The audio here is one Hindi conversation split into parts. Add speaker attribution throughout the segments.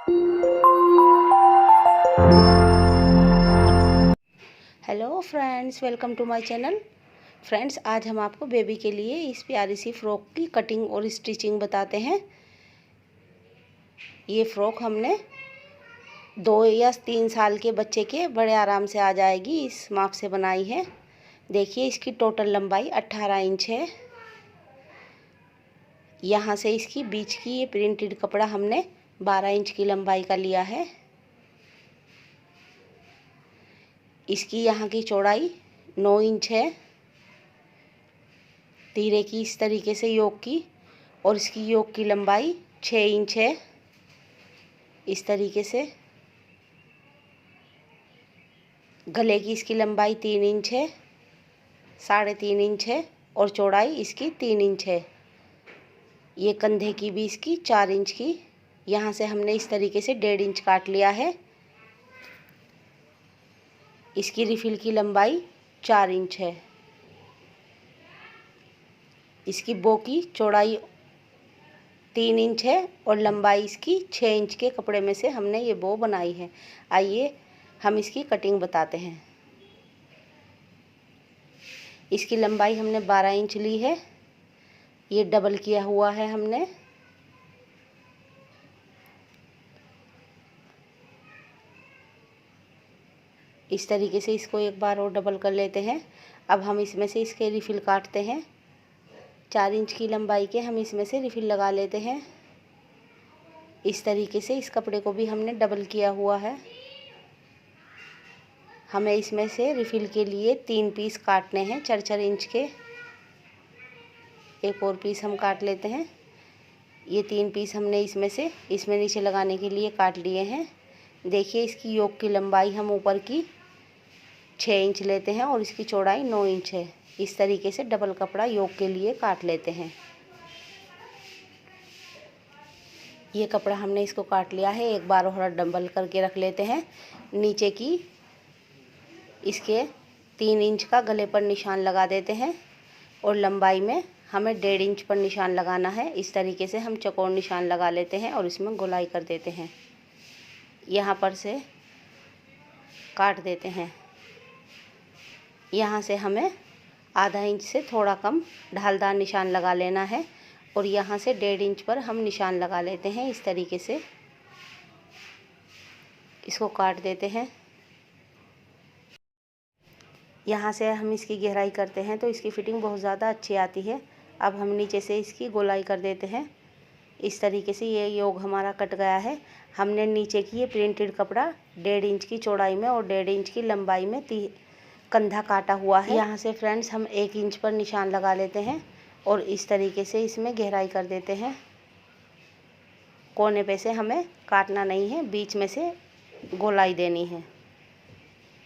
Speaker 1: Hello friends, welcome to my channel. Friends, आज हम आपको बेबी के लिए इस प्यारी सी फ़्रॉक की कटिंग और स्टिचिंग बताते हैं। ये फ़्रॉक हमने 2 या 3 साल के बच्चे के बड़े आराम से आ जाएगी, इस माप से बनाई है। देखिए, इसकी टोटल लंबाई 18 इंच है। यहाँ से इसकी बीच की ये प्रिंटेड कपड़ा हमने 12 इंच की लंबाई का लिया है। इसकी यहाँ की चौड़ाई 9 इंच है, तीरे की इस तरीके से योक की, और इसकी योक की लंबाई 6 इंच है। इस तरीके से गले की इसकी लंबाई 3 इंच है, 3.5 इंच है, और चौड़ाई इसकी 3 इंच है। ये कंधे की भी इसकी 4 इंच की, यहाँ से हमने इस तरीके से 1.5 इंच काट लिया है। इसकी रिफिल की लंबाई 4 इंच है। इसकी बो की चौड़ाई 3 इंच है और लंबाई इसकी 6 इंच के कपड़े में से हमने ये बो बनाई है। आइए हम इसकी कटिंग बताते हैं। इसकी लंबाई हमने 12 इंच ली है। ये डबल किया हुआ है हमने। इस तरीके से इसको एक बार और डबल कर लेते हैं। अब हम इसमें से इसके रिफिल काटते हैं। 4 इंच की लंबाई के हम इसमें से रिफिल लगा लेते हैं। इस तरीके से इस कपड़े को भी हमने डबल किया हुआ है। हमें इसमें से रिफिल के लिए 3 पीस काटने हैं 4-4 इंच के। एक और पीस हम काट लेते हैं। ये 3 पीस हमने इसमें नीचे लगाने के लिए काट लिए हैं। देखिए, इसकी योक की लंबाई हम ऊपर की 6 इंच लेते हैं और इसकी चौड़ाई 9 इंच है। इस तरीके से डबल कपड़ा योक के लिए काट लेते हैं। ये कपड़ा हमने इसको काट लिया है। एक बार और डबल करके रख लेते हैं। नीचे की इसके 3 इंच का गले पर निशान लगा देते हैं और लंबाई में हमें 1.5 इंच पर निशान लगाना है। इस तरीके से हम चौकोर निशान लगा लेते हैं और इसमें गोलाई कर देते हैं। यहाँ पर से काट देते हैं। यहाँ से हमें आधा इंच से थोड़ा कम ढालदार निशान लगा लेना है और यहाँ से 1.5 इंच पर हम निशान लगा लेते हैं। इस तरीके से इसको काट देते हैं। यहाँ से हम इसकी गहराई करते हैं तो इसकी फिटिंग बहुत ज़्यादा अच्छी आती है। अब हम नीचे से इसकी गोलाई कर देते हैं। इस तरीके से ये योग हमारा कट गया है। हमने नीचे की ये प्रिंटेड कपड़ा 1.5 इंच की चौड़ाई में और 1.5 इंच की लंबाई में कंधा काटा हुआ है। यहाँ से फ्रेंड्स हम 1 इंच पर निशान लगा लेते हैं और इस तरीके से इसमें गहराई कर देते हैं। कोने पे से हमें काटना नहीं है, बीच में से गोलाई देनी है।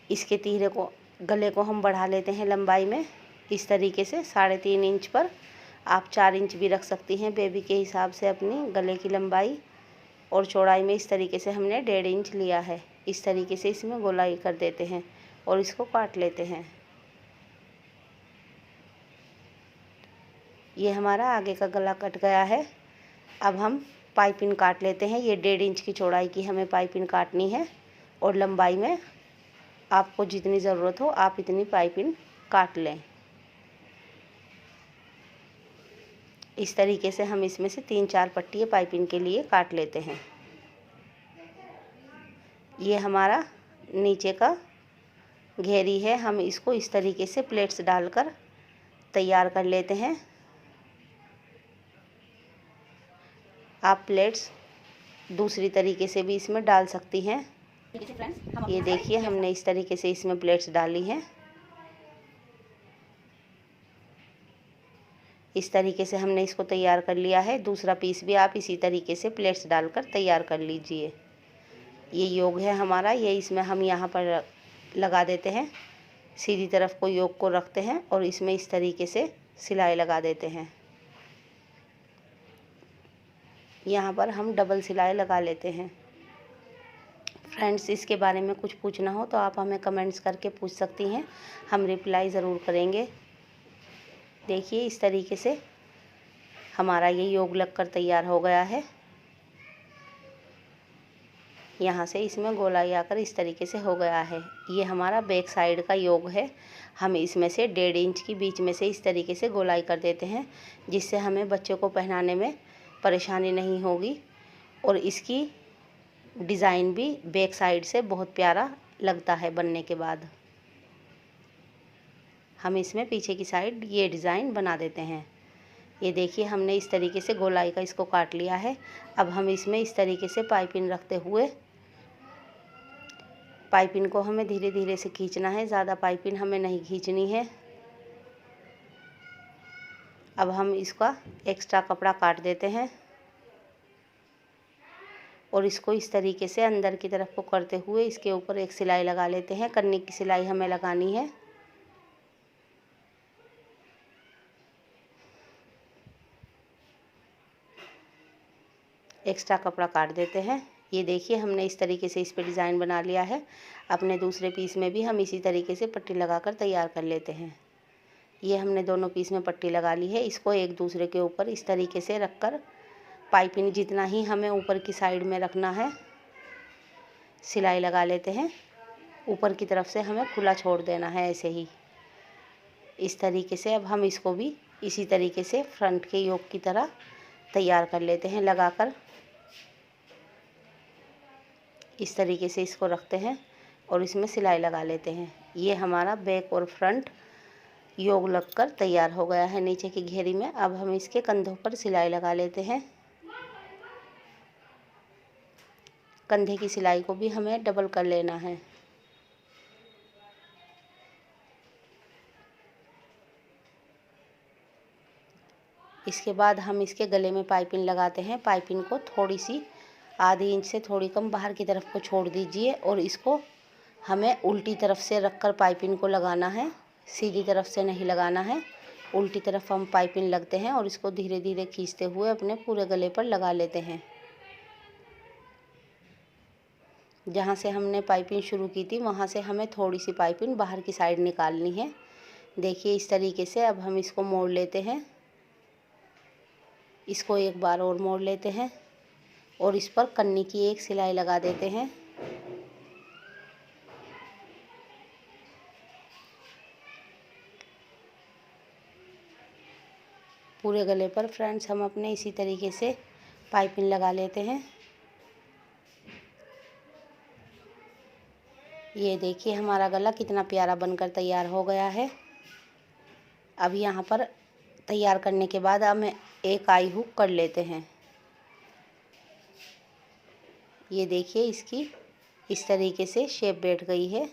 Speaker 1: इसके तीरे को गले को हम बढ़ा लेते हैं लंबाई में। इस तरीके से 3.5 इंच पर, आप 4 इंच भी रख सकती हैं बेबी के हिसाब से अपनी गले की लंबाई और चौड़ाई में। इस तरीके से हमने 1.5 इंच लिया है। इस तरीके से इसमें गोलाई कर देते हैं और इसको काट लेते हैं। ये हमारा आगे का गला कट गया है। अब हम पाइपिंग काट लेते हैं। ये 1.5 इंच की चौड़ाई की हमें पाइपिंग काटनी है और लंबाई में आपको जितनी ज़रूरत हो आप इतनी पाइपिंग काट लें। इस तरीके से हम इसमें से 3-4 पट्टी पाइपिंग के लिए काट लेते हैं। ये हमारा नीचे का घेरी है। हम इसको इस तरीके से प्लेट्स डालकर तैयार कर लेते हैं। आप प्लेट्स दूसरी तरीके से भी इसमें डाल सकती हैं। ये देखिए, हमने इस तरीके से इसमें प्लेट्स डाली हैं। इस तरीके से हमने इसको तैयार कर लिया है। दूसरा पीस भी आप इसी तरीके से प्लेट्स डालकर तैयार कर लीजिए। ये योग है हमारा। ये इसमें हम यहाँ पर लगा देते हैं। सीधी तरफ को योग को रखते हैं और इसमें इस तरीके से सिलाई लगा देते हैं। यहाँ पर हम डबल सिलाई लगा लेते हैं। फ्रेंड्स, इसके बारे में कुछ पूछना हो तो आप हमें कमेंट्स करके पूछ सकती हैं, हम रिप्लाई ज़रूर करेंगे। देखिए, इस तरीके से हमारा ये योग लगकर तैयार हो गया है। यहाँ से इसमें गोलाई आकर इस तरीके से हो गया है। ये हमारा बैक साइड का योग है। हम इसमें से 1.5 इंच की बीच में से इस तरीके से गोलाई कर देते हैं, जिससे हमें बच्चों को पहनाने में परेशानी नहीं होगी और इसकी डिज़ाइन भी बैक साइड से बहुत प्यारा लगता है बनने के बाद। हम इसमें पीछे की साइड ये डिज़ाइन बना देते हैं। ये देखिए हमने इस तरीके से गोलाई का इसको काट लिया है। अब हम इसमें इस तरीके से पाइपिंग रखते हुए पाइपिंग को हमें धीरे धीरे से खींचना है, ज़्यादा पाइपिंग हमें नहीं खींचनी है। अब हम इसका एक्स्ट्रा कपड़ा काट देते हैं और इसको इस तरीके से अंदर की तरफ को करते हुए इसके ऊपर एक सिलाई लगा लेते हैं। कन्नी की सिलाई हमें लगानी है। एक्स्ट्रा कपड़ा काट देते हैं। ये देखिए हमने इस तरीके से इस पे डिज़ाइन बना लिया है। अपने दूसरे पीस में भी हम इसी तरीके से पट्टी लगाकर तैयार कर लेते हैं। ये हमने दोनों पीस में पट्टी लगा ली है। इसको एक दूसरे के ऊपर इस तरीके से रखकर पाइपिंग जितना ही हमें ऊपर की साइड में रखना है सिलाई लगा लेते हैं। ऊपर की तरफ से हमें खुला छोड़ देना है ऐसे ही इस तरीके से। अब हम इसको भी इसी तरीके से फ्रंट के योग की तरह तैयार कर लेते हैं लगाकर। इस तरीके से इसको रखते हैं और इसमें सिलाई लगा लेते हैं। ये हमारा बैक और फ्रंट योग लगकर तैयार हो गया है नीचे की घेरी में। अब हम इसके कंधों पर सिलाई लगा लेते हैं। कंधे की सिलाई को भी हमें डबल कर लेना है। इसके बाद हम इसके गले में पाइपिंग लगाते हैं। पाइपिंग को थोड़ी सी आधी इंच से थोड़ी कम बाहर की तरफ को छोड़ दीजिए और इसको हमें उल्टी तरफ से रखकर पाइपिंग को लगाना है, सीधी तरफ से नहीं लगाना है। उल्टी तरफ हम पाइपिंग लगते हैं और इसको धीरे धीरे खींचते हुए अपने पूरे गले पर लगा लेते हैं। जहाँ से हमने पाइपिंग शुरू की थी वहाँ से हमें थोड़ी सी पाइपिंग बाहर की साइड निकालनी है। देखिए इस तरीके से। अब हम इसको मोड़ लेते हैं। इसको एक बार और मोड़ लेते हैं और इस पर कन्नी की एक सिलाई लगा देते हैं। पूरे गले पर फ्रेंड्स हम अपने इसी तरीके से पाइपिंग लगा लेते हैं। ये देखिए हमारा गला कितना प्यारा बनकर तैयार हो गया है। अब यहाँ पर तैयार करने के बाद हम एक आई हुक कर लेते हैं। ये देखिए इसकी इस तरीके से शेप बैठ गई है।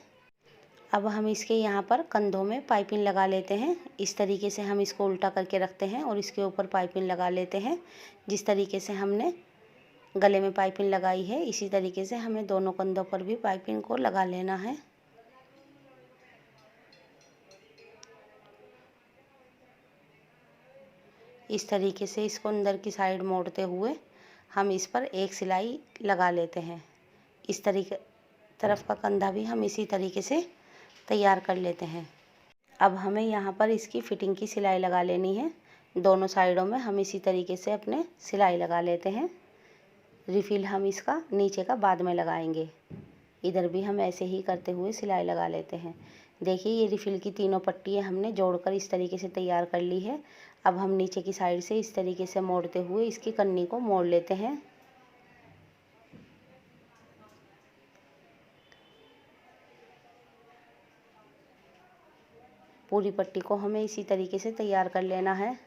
Speaker 1: अब हम इसके यहाँ पर कंधों में पाइपिंग लगा लेते हैं। इस तरीके से हम इसको उल्टा करके रखते हैं और इसके ऊपर पाइपिंग लगा लेते हैं। जिस तरीके से हमने गले में पाइपिंग लगाई है इसी तरीके से हमें दोनों कंधों पर भी पाइपिंग को लगा लेना है। इस तरीके से इसको अंदर की साइड मोड़ते हुए हम इस पर एक सिलाई लगा लेते हैं। इस तरीके तरफ का कंधा भी हम इसी तरीके से तैयार कर लेते हैं। अब हमें यहाँ पर इसकी फिटिंग की सिलाई लगा लेनी है। दोनों साइडों में हम इसी तरीके से अपने सिलाई लगा लेते हैं। रिफिल हम इसका नीचे का बाद में लगाएंगे। इधर भी हम ऐसे ही करते हुए सिलाई लगा लेते हैं। देखिए ये रिफिल की तीनों पट्टियाँ हमने जोड़कर इस तरीके से तैयार कर ली है। अब हम नीचे की साइड से इस तरीके से मोड़ते हुए इसकी कन्नी को मोड़ लेते हैं। पूरी पट्टी को हमें इसी तरीके से तैयार कर लेना है।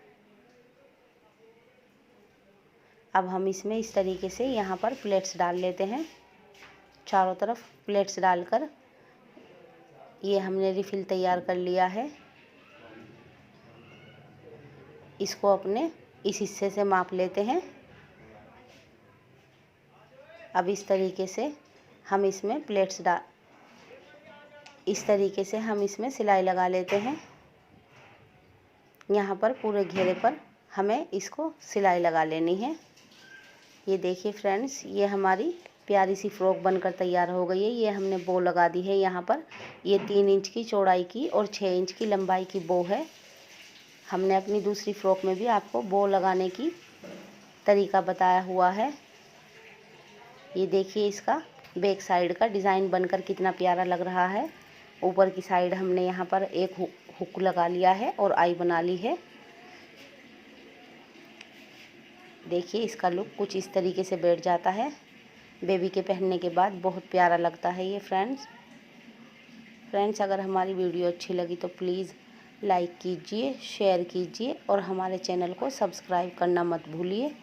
Speaker 1: अब हम इसमें इस तरीके से यहाँ पर प्लेट्स डाल लेते हैं। चारों तरफ प्लेट्स डालकर ये हमने रिफिल तैयार कर लिया है। इसको अपने इस हिस्से से माप लेते हैं। अब इस तरीके से हम इसमें प्लेट्स डाल इस तरीके से हम इसमें सिलाई लगा लेते हैं। यहाँ पर पूरे घेरे पर हमें इसको सिलाई लगा लेनी है। ये देखिए फ्रेंड्स ये हमारी प्यारी सी फ्रॉक बनकर तैयार हो गई है। ये हमने बो लगा दी है यहाँ पर। ये 3 इंच की चौड़ाई की और 6 इंच की लंबाई की बो है। हमने अपनी दूसरी फ्रॉक में भी आपको बो लगाने की तरीका बताया हुआ है। ये देखिए इसका बैक साइड का डिज़ाइन बनकर कितना प्यारा लग रहा है। ऊपर की साइड हमने यहाँ पर एक हुक लगा लिया है और आई बना ली है। देखिए इसका लुक कुछ इस तरीके से बैठ जाता है। बेबी के पहनने के बाद बहुत प्यारा लगता है ये फ्रेंड्स अगर हमारी वीडियो अच्छी लगी तो प्लीज़ लाइक कीजिए, शेयर कीजिए और हमारे चैनल को सब्सक्राइब करना मत भूलिए।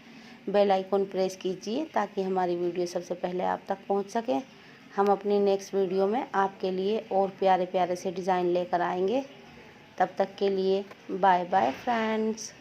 Speaker 1: बेल आइकन प्रेस कीजिए ताकि हमारी वीडियो सबसे पहले आप तक पहुंच सके। हम अपनी नेक्स्ट वीडियो में आपके लिए और प्यारे प्यारे से डिज़ाइन लेकर आएंगे। तब तक के लिए बाय बाय फ्रेंड्स।